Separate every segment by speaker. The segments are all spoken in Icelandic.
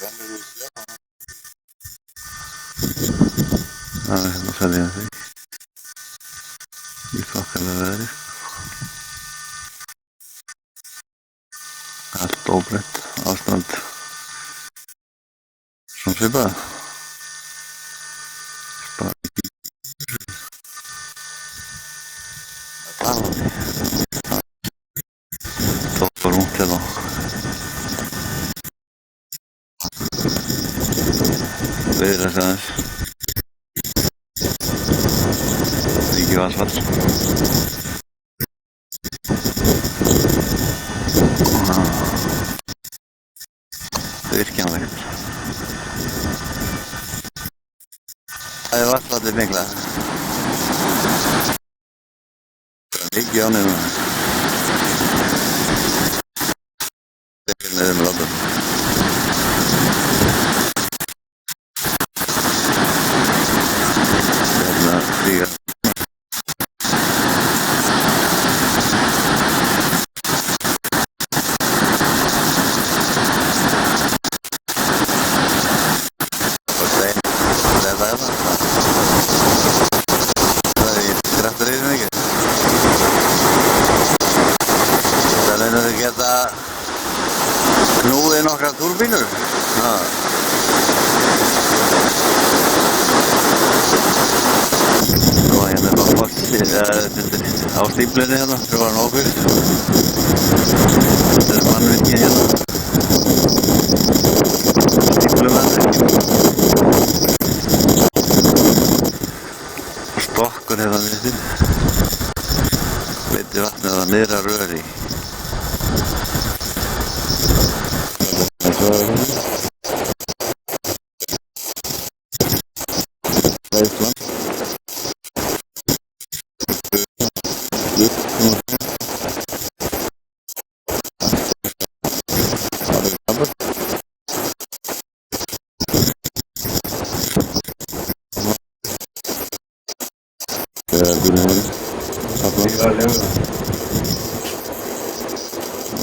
Speaker 1: Það hérna selja þig í þokkalega veðri. Allt óbreytt ástand. Svona svipað. Bara ekki. Toppar út hérna. Viðræst aðeins. Mikið vatnsfall. Virkjanlegt. Það vatnsfallið mikla. Mikið ánum. Niður með látum. Hérna stíga. Og stein. Þetta hérna. Það í kraftaríðum ekki. Það leynir þau geta knúðið nokkra túrbínur. Og hérna er bara á stíflunni hérna, frjóðan okkur. Þetta er mannvirki hérna. Stíflumannvirki. Stokkur hérna niður. Leiti vatnið að niðra röri. Ísland.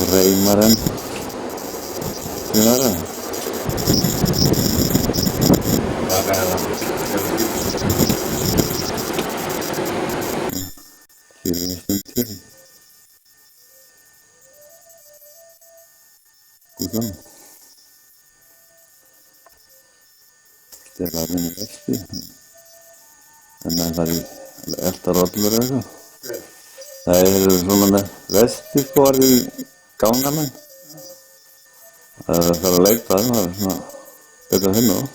Speaker 1: Reimaren. Gimana? Bukan. Kita lakukan pasti. Karena tadi eftirrollur eitthvað. Það eru svona vestispor í ganganum. Það er að fara að leita það, það er svona betra að finna það.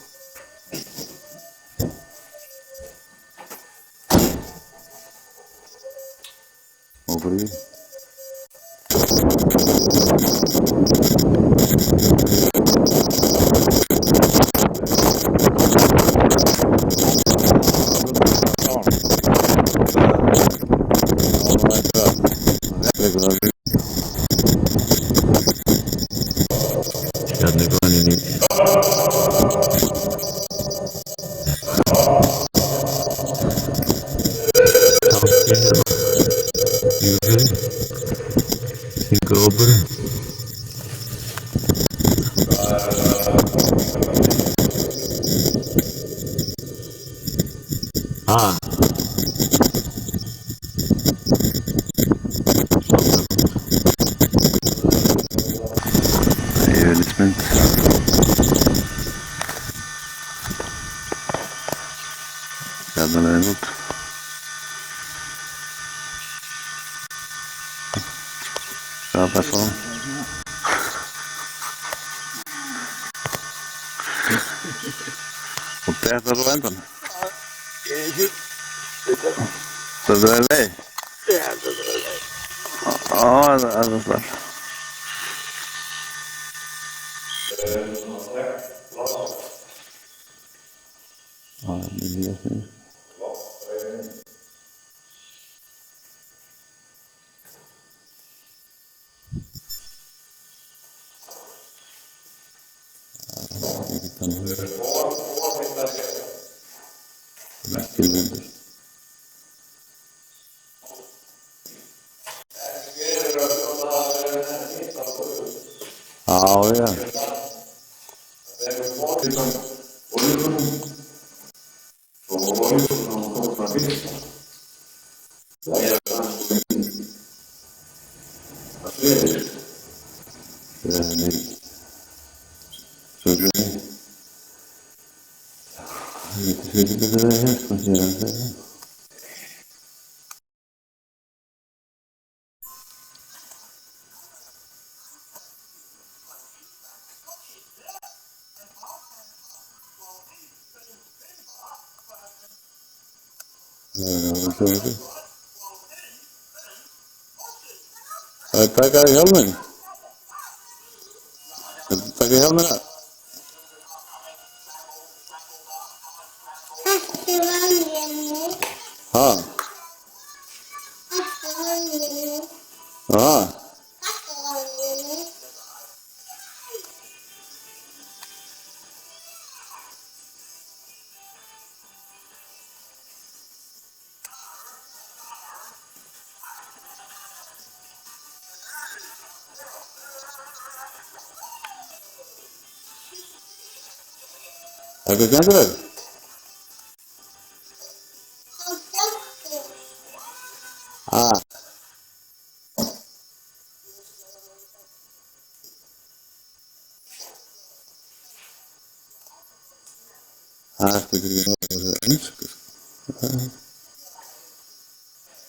Speaker 1: Og brýð. Hérna er góðan í Singapore. Yfirlitsmynd. Hérna leiðin út. Skapa svo. Og þetta svo endan. Þetta er leið? Já, þetta er leið. Það er þar. Það er mjög snið. Merkilvindur. Já, já. Taka hjálminn. Taka hjálminn af. Ha? Ha? Eitthvað skemmtilegt? Ha? Það er ekki náttúrulega einsku.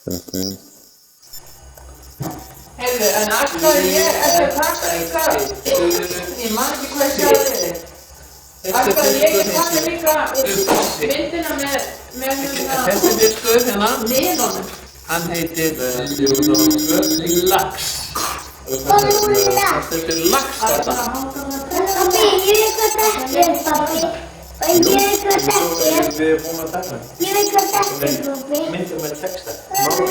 Speaker 1: Þetta er...
Speaker 2: Heyrðu, en ætlaði ég ekki að taka líka, ég man ekki hvað ég sjáði, ætlaði ég ekki að taka líka myndina með
Speaker 3: Þessi fiskur hérna,
Speaker 2: miðunum.
Speaker 3: hann heitir lax. Það heitir lax þetta.
Speaker 4: Pappi, ég veit hvað þetta er, pappi. Ég veit hvað þetta er.
Speaker 5: Við erum búin að taka.
Speaker 4: Ég veit hvað þetta er, pappi.
Speaker 5: Myndum með texta.
Speaker 4: Pappi,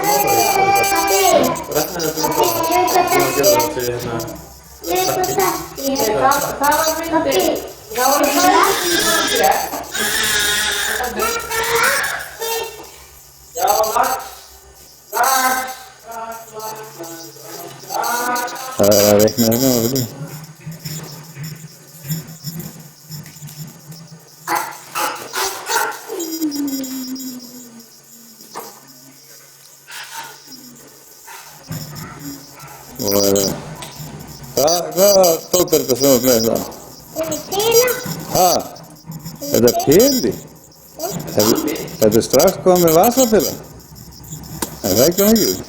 Speaker 5: Rætna þetta
Speaker 4: pappi, ég veit hvað þetta er.
Speaker 5: til hérna.
Speaker 4: Ég veit hvað þetta er.
Speaker 2: Það var myndin, það voru það Já, lax.
Speaker 1: Það er að reikna þetta á því. Hvaða dót er þetta sem þú með það?
Speaker 4: Þetta er pila.
Speaker 1: Ha? Þetta er pili? Þetta er strax komið með vasapila? Er það ekki mikið?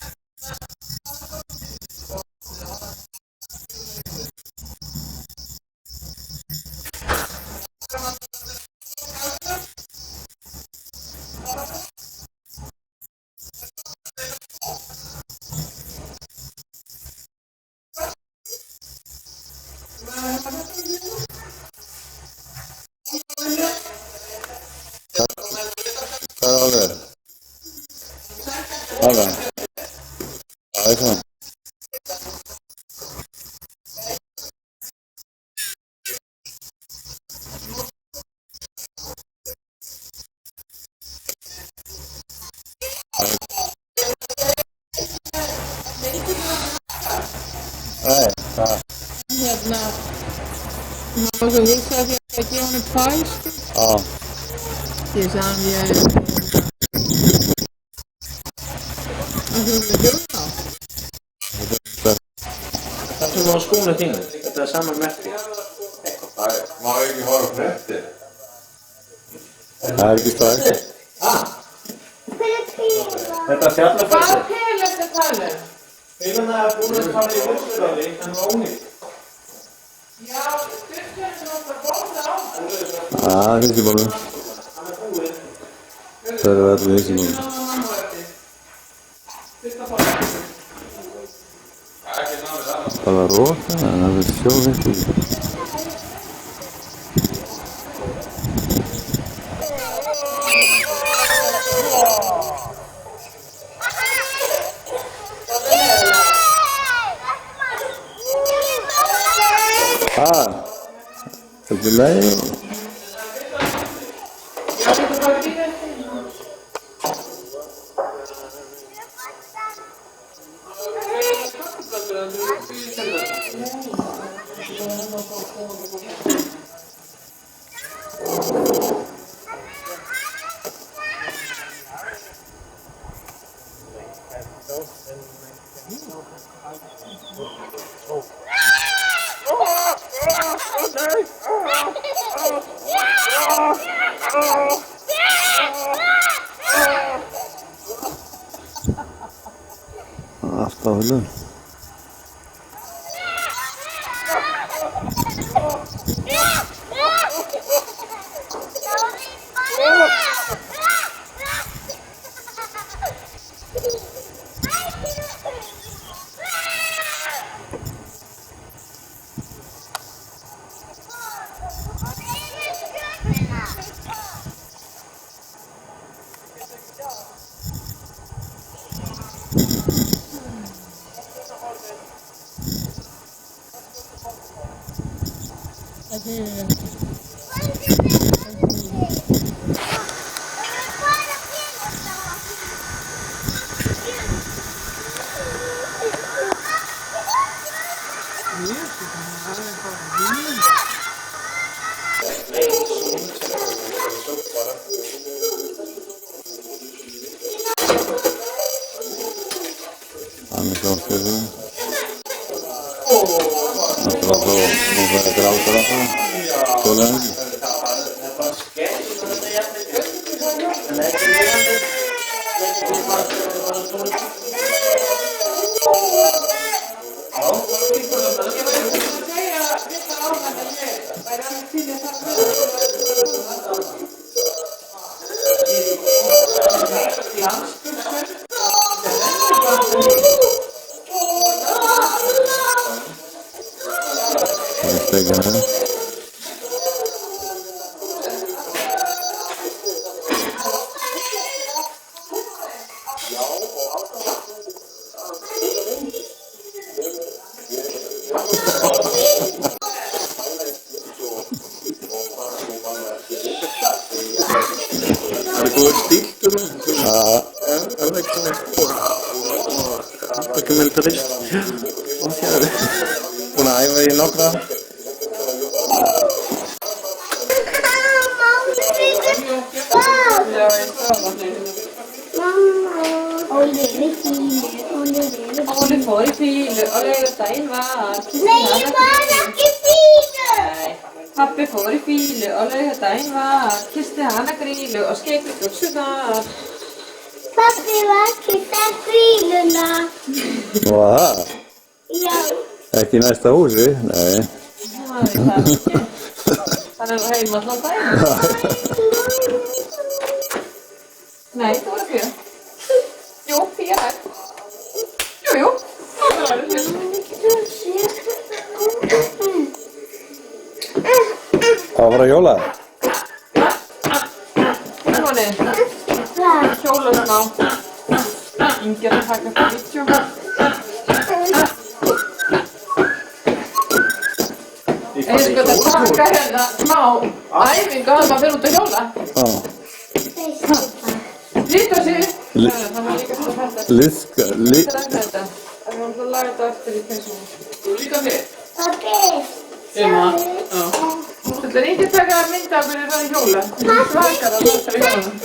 Speaker 4: Nei.
Speaker 1: Hvað er alveg? Alveg? Það er svona. Nei, það.
Speaker 3: Hérna, hann var svo hugsa að ég ætti að gefa henni pæs.
Speaker 1: Já.
Speaker 3: Ég sagði hann þú vilja bjóða á?
Speaker 5: Þetta var skóna þínu. Þetta er sama merki.
Speaker 6: Má ekki horfa fréttir?
Speaker 1: Það er ekki strax.
Speaker 4: Hver er pila?
Speaker 5: Þetta er fjallafrætti.
Speaker 2: Hvað til þetta tala?
Speaker 5: Pílana er búin að fara í vörsluráði en var ónýtt.
Speaker 2: Já, styrkjum sem það bóða á það.
Speaker 1: Það er ekki bara. Það er allir ekki bara. Það var róta, en það er sjóðið ekki. Þetta er leið.
Speaker 2: Já, þetta var ekki þetta.
Speaker 3: Nei.
Speaker 1: Afturhullet. Han är klart för det. Jag tror att de börjar gråta därför. Så länge. Stegen här.
Speaker 6: Det går stilt du med.
Speaker 1: Ja.
Speaker 6: Jag växer dokumentarist. Vad ska det? Hon är ju i några.
Speaker 2: Oli får i fil och lösa in var.
Speaker 4: Nej, bara i filen!
Speaker 2: Pappi får i fil och lösa in var. Kiste hana grill och skrek i kuxugar.
Speaker 4: Pappi var kissar filorna.
Speaker 1: Wow.
Speaker 4: Ja.
Speaker 1: Ekki nästa húsi? Nei.
Speaker 2: Han är hemma hos dig. Nej, det var det fel. Jo, fel här. Jo.
Speaker 1: Hvað var að jóla?
Speaker 2: Nu var det kjol och små. Inga att packa på video. Jag ska inte packa henne. Små. Nej, vi går bara för att kjola.
Speaker 1: Já.
Speaker 2: Lite så.
Speaker 1: Liska,
Speaker 2: Man får lära det efter lite så. Lite mer.
Speaker 4: Pappi.
Speaker 2: Emma. Ja. Så det är inte taggad minta på den kjolen. Svärkar den nästa kjolen.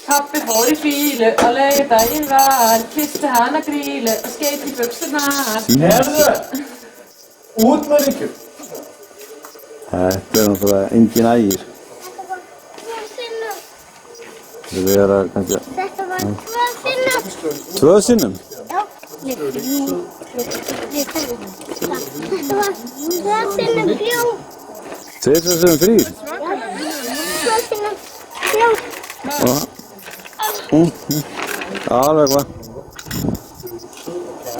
Speaker 2: Pappi får i fil och letar in var. Kiste hana grill och skate i buxorna.
Speaker 5: Herðu, út með ykkur.
Speaker 1: Þetta náttúrulega engin ægir. Við erum kannski
Speaker 4: Þetta var tvö sinnum.
Speaker 1: 2 sinnum?
Speaker 4: Já. Þetta var tvö sinnum 3.
Speaker 1: 2 sinnum 3?
Speaker 4: Tvö sinnum 3.
Speaker 1: Alveg hvað?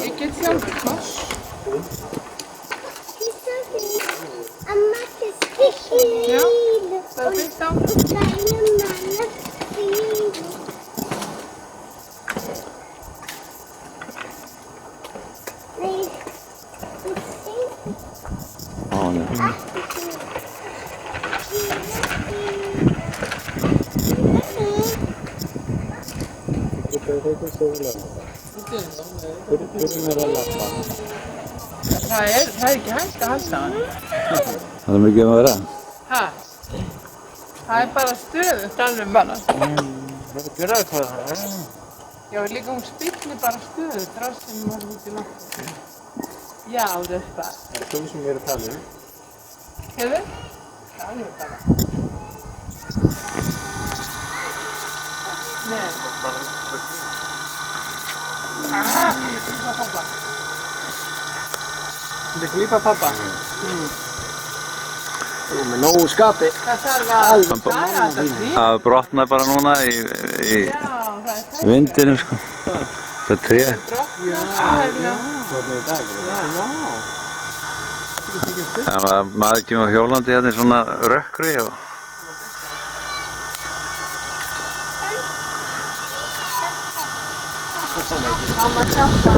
Speaker 2: Vilket fjällkors?
Speaker 4: Amma fiskefil.
Speaker 2: Ja, där fick de.
Speaker 1: Já, já.
Speaker 3: Það er ekki hægt að halda hann.
Speaker 1: Það er mikið um að vera.
Speaker 3: Ha? Það er bara stöðugt alveg bara.
Speaker 5: Þetta gerði hvað það er.
Speaker 3: Já, líka hún spillir bara stöðugt rassinn var út í lofti. Já, þetta.
Speaker 5: Það er þú sem ég er að tala um.
Speaker 3: Hefur? Já, ég er bara. Nei. Klippa pappa.
Speaker 5: Þetta klippa pappa. Þú með nógu skapi.
Speaker 3: Það þarf að skara þetta því.
Speaker 1: Það brotnaði bara núna í
Speaker 3: Já, það er það.
Speaker 1: vindinum sko. Það tré.
Speaker 3: Brotna.
Speaker 5: Svona í dag.
Speaker 1: Það var maður kemur hjólandi hérna í svona rökkri og
Speaker 2: Mamma hjálpa.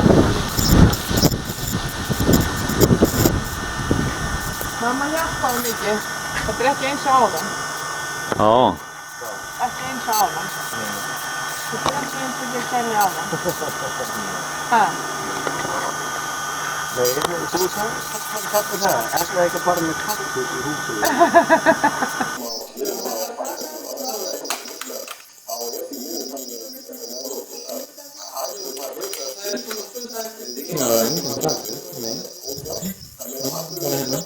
Speaker 3: Mamma hjálpa hún mikið. Þetta er ekki eins og áðan.
Speaker 1: já,
Speaker 3: Ekki eins og áðan. Þetta er ekki eins og ég gerði áðan. Ha?
Speaker 5: Nei, þú sagði það. Er það ekki bara með kaktus í húsinu? Já, það er enginn kaktus. Nei. Bara hérna.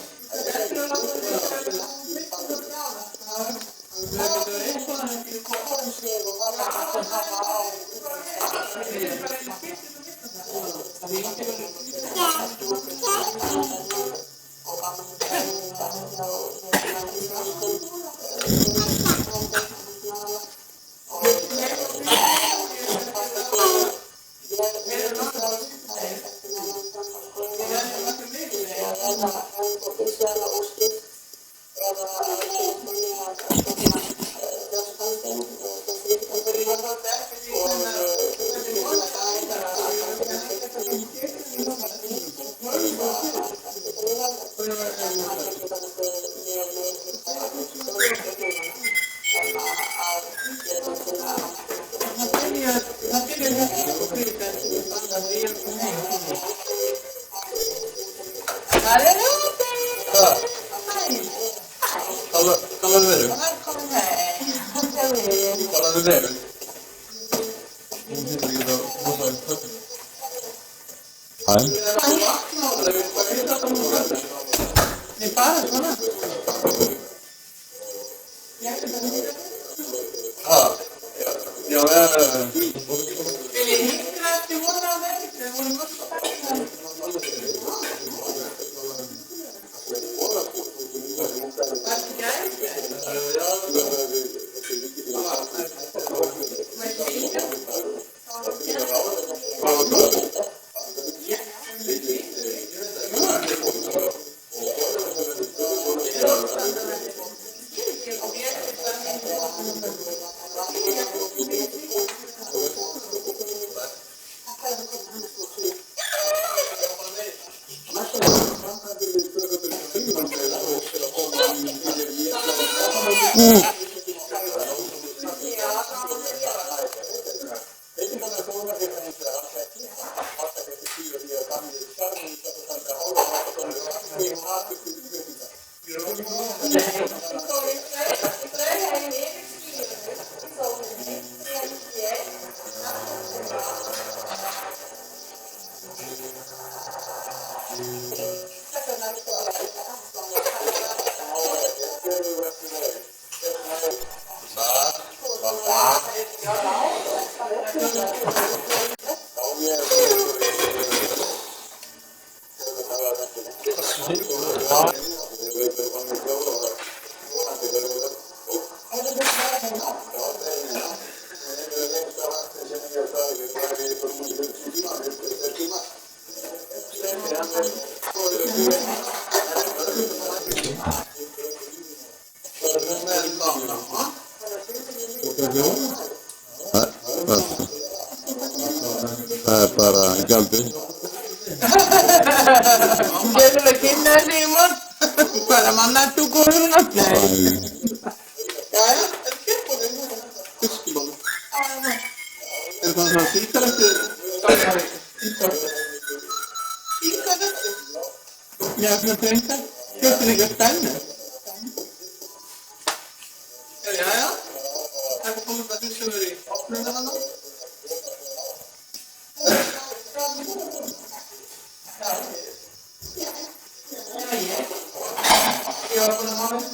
Speaker 1: Það er bara gjaldið.
Speaker 3: Getur það kynna þessi í morgun? Bara manna þú góður nátt? Nei.
Speaker 6: Jæja, er kippunni núna? Fiskibólu. Er það svona síkaretti? Síkaretti? Ja, ik moet drinken. Kijk, ik heb pijn. Ja. Heb ik vond dat niet zo weer opnemen dan? Ja, van de man is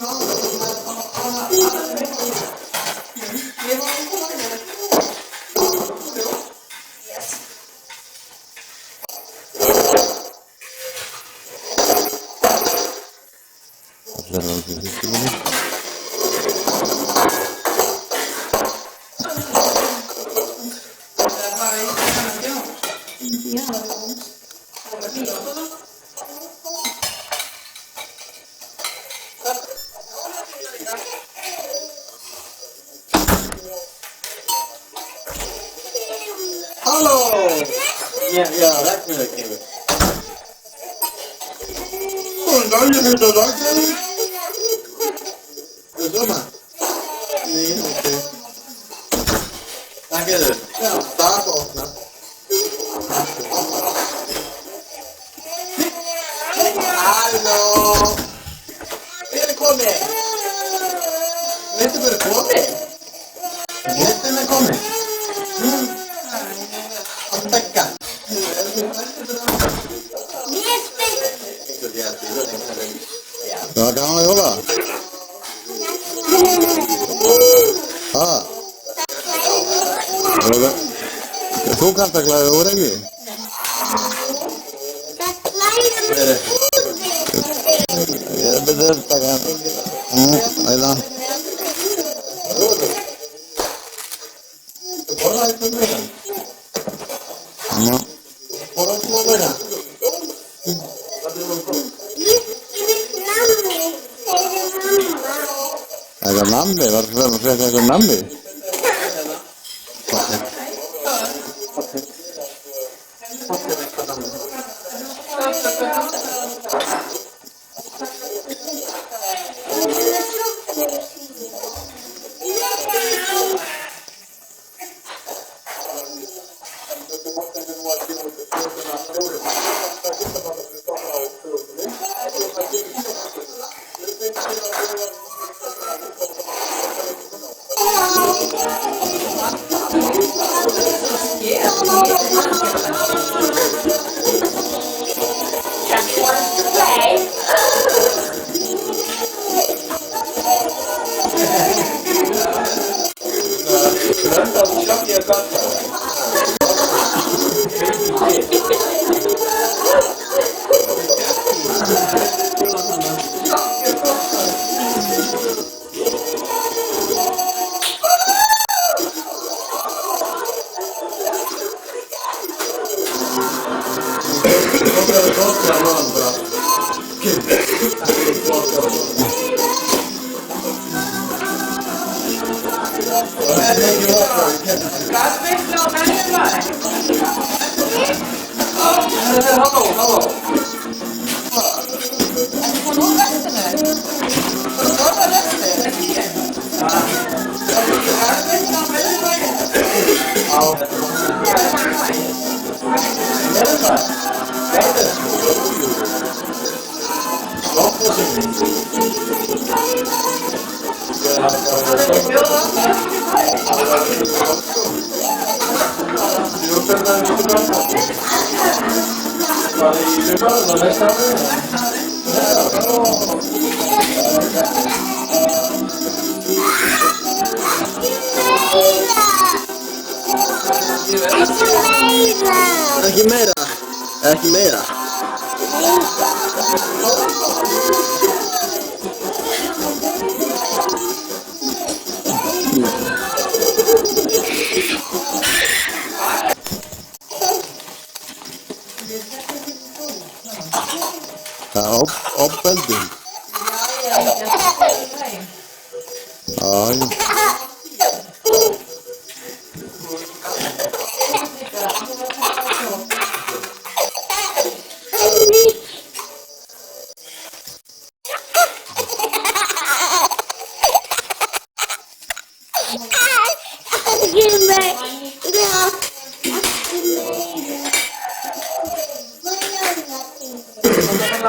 Speaker 6: Hallo! Ja, dat wil ik even. Oh, dan je het dat zo maar. Nee, oké. Dank je. Ja, daar toch. Hallo! Välkommen! Vet du välkommen? Välkommen! Tackar!
Speaker 1: Ja, kan man jobba? Ja. Så kan ta klara over egentlig. Ja, bedølt jeg kan. Nei da. Ja. Er det namni? Varför försöker jag namni?
Speaker 5: Ekki meira.
Speaker 1: Ja, oppelding. Ja, ja.
Speaker 4: Give me.
Speaker 3: Ska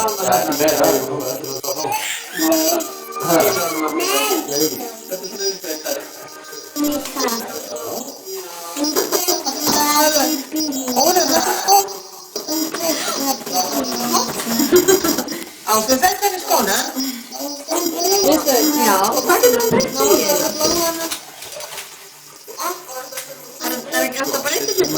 Speaker 3: vi sätta henne i Skåne?
Speaker 2: Ja, och vad är det med det?
Speaker 3: Är det gratta på riktigt?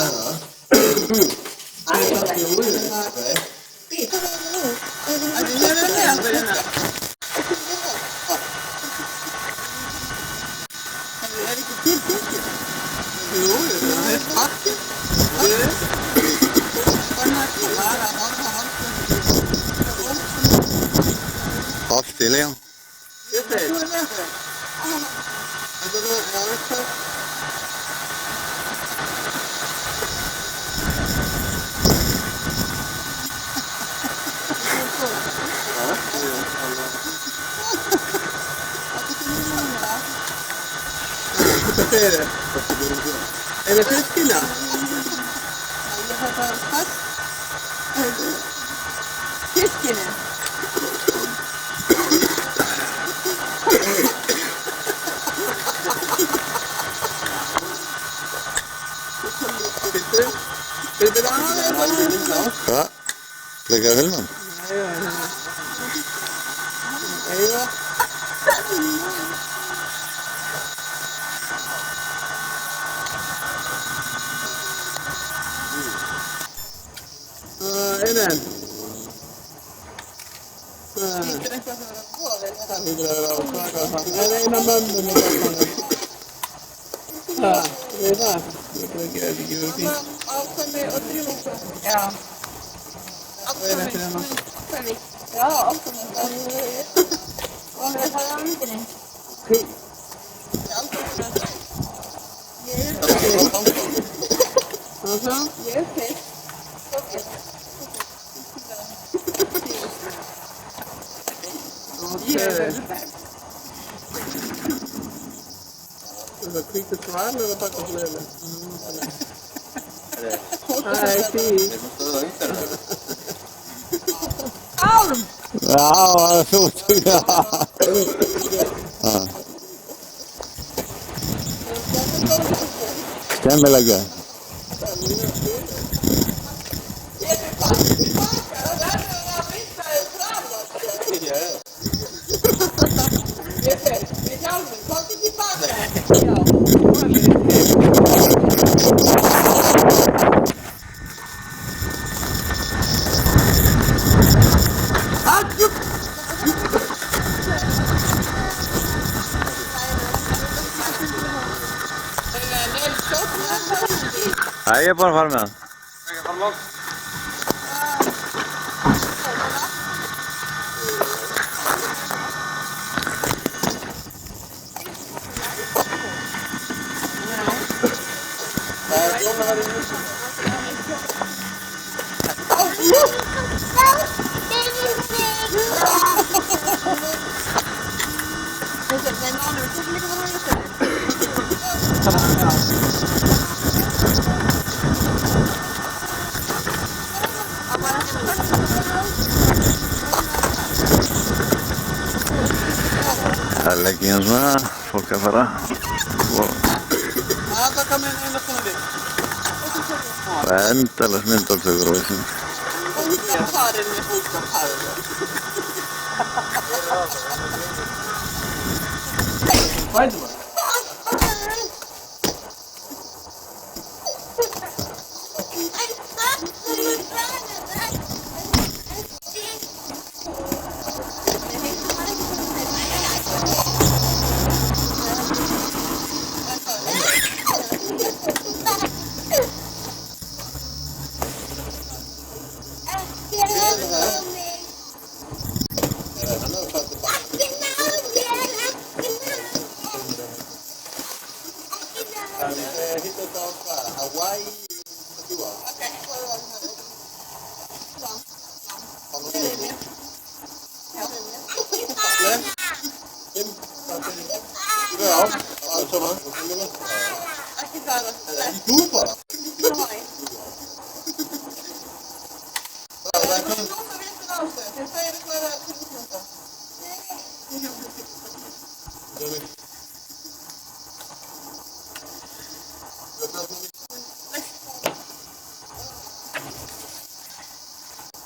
Speaker 6: Stille, ja.
Speaker 5: Är det fiskarna?
Speaker 3: Fiskarna.
Speaker 6: Ja, lägger filmen.
Speaker 5: Är den?
Speaker 3: Ja.
Speaker 6: Ja, så tycker jag. Ja. Stämmer lägga. Nej, jag är bara farmen. Här lägger en sån här. Folk kan fara. Vänta, eller sminta också gråsen.
Speaker 3: Ástu, þið segir eitthvað að þetta.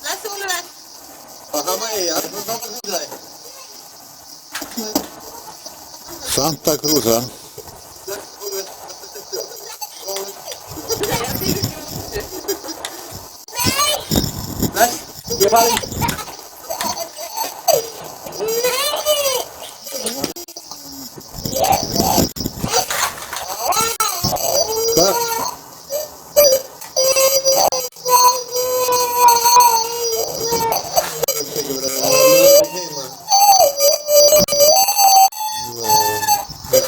Speaker 3: Läs Oliver.
Speaker 5: Pappa Maja, du får komma till dig.
Speaker 1: Santa Cruz,
Speaker 5: Ge fall.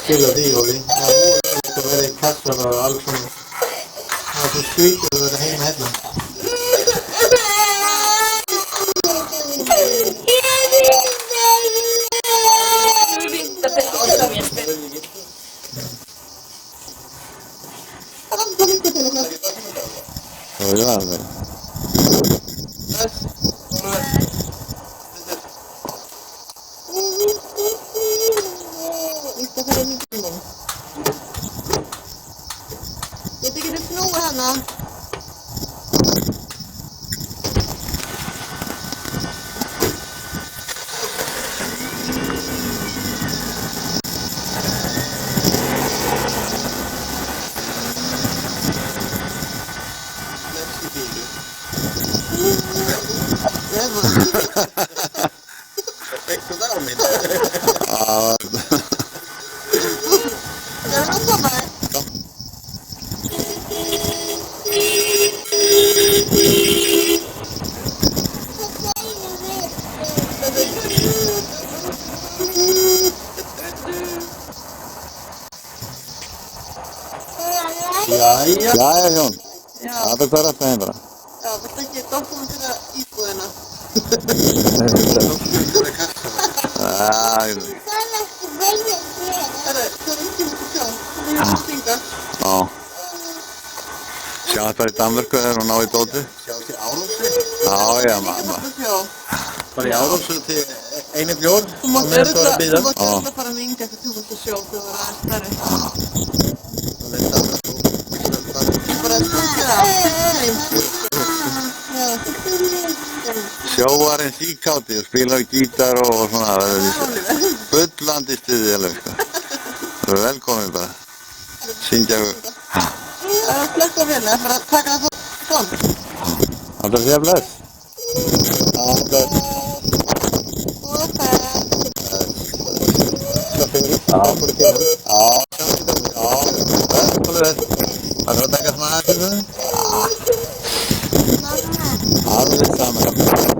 Speaker 5: Spela det Oli. Jag vågar inte vara i kassan och allt sånt. Jag får skryta över det hemma hemma.
Speaker 1: Lo guarda.
Speaker 3: Jag tycker du snor Hanna.
Speaker 5: Perfekt sådär min.
Speaker 1: Ja,
Speaker 3: Gör du något på mig?
Speaker 5: Ja,
Speaker 1: ja, John.
Speaker 3: Ja,
Speaker 1: Apa kau rasa yang berapa?
Speaker 3: ja, vad tänker du? De kommer till det isbojarna.
Speaker 1: Ah,
Speaker 3: Eller, så är det inte mycket så. Det gör någonting då.
Speaker 1: ja. Sjáðu bara í Danmörku þegar hún á í dóti.
Speaker 5: Sjá til Árósi.
Speaker 1: Já, já, mamma.
Speaker 5: Bara í Árósi till einu björn.
Speaker 3: Du måste
Speaker 5: Medan står
Speaker 3: öppna,
Speaker 5: det bilen.
Speaker 3: på den vinkeln för Thomas och Kjell för att vara större.
Speaker 5: Och det stannar så.
Speaker 3: På den stunden ja.
Speaker 1: Sjóarinn síkáti og spilar gítar og svona. Bullandi stuði alveg. Það er velkomin bara. Syngja.
Speaker 3: Jag släpper vänner för att tacka för sånt.
Speaker 1: Alltaf því að bless.
Speaker 5: Ja, det
Speaker 1: Ja.
Speaker 5: Ja,
Speaker 1: Það er að taka svona aðeins. Já, það er saman.